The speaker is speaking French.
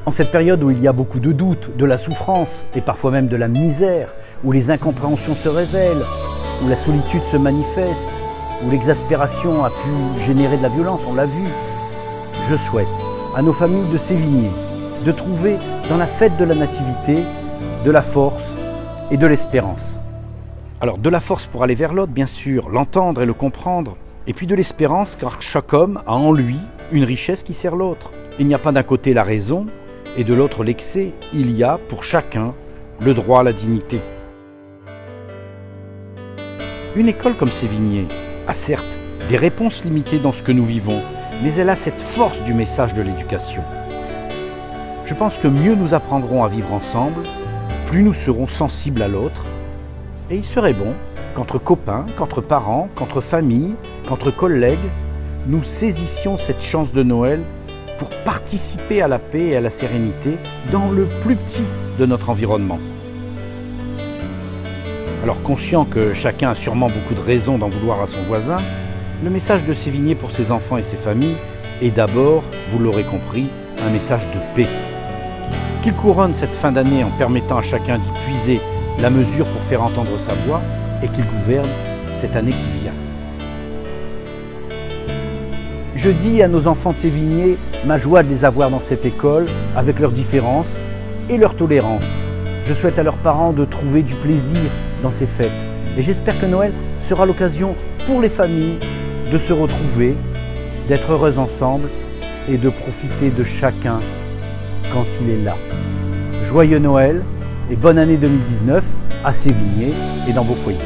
En cette période où il y a beaucoup de doutes, de la souffrance et parfois même de la misère, où les incompréhensions se révèlent, où la solitude se manifeste, où l'exaspération a pu générer de la violence, on l'a vu, je souhaite à nos familles de Sévigné de trouver dans la fête de la Nativité de la force et de l'espérance. Alors de la force pour aller vers l'autre, bien sûr, l'entendre et le comprendre, et puis de l'espérance car chaque homme a en lui une richesse qui sert l'autre. Il n'y a pas d'un côté la raison et de l'autre l'excès, il y a pour chacun le droit à la dignité. Une école comme Sévigné a certes des réponses limitées dans ce que nous vivons, mais elle a cette force du message de l'éducation. Je pense que mieux nous apprendrons à vivre ensemble, plus nous serons sensibles à l'autre, et il serait bon qu'entre copains, qu'entre parents, qu'entre familles, qu'entre collègues, nous saisissions cette chance de Noël pour participer à la paix et à la sérénité dans le plus petit de notre environnement. Alors conscient que chacun a sûrement beaucoup de raisons d'en vouloir à son voisin, le message de Sévigné pour ses enfants et ses familles est d'abord, vous l'aurez compris, un message de paix. Qu'il couronne cette fin d'année en permettant à chacun d'y puiser la mesure pour faire entendre sa voix et qu'il gouverne cette année qui vient. Je dis à nos enfants de Sévigné ma joie de les avoir dans cette école avec leurs différences et leur tolérance. Je souhaite à leurs parents de trouver du plaisir dans ces fêtes et j'espère que Noël sera l'occasion pour les familles de se retrouver, d'être heureuses ensemble et de profiter de chacun quand il est là. Joyeux Noël et bonne année 2019 à Sévigné et dans vos foyers.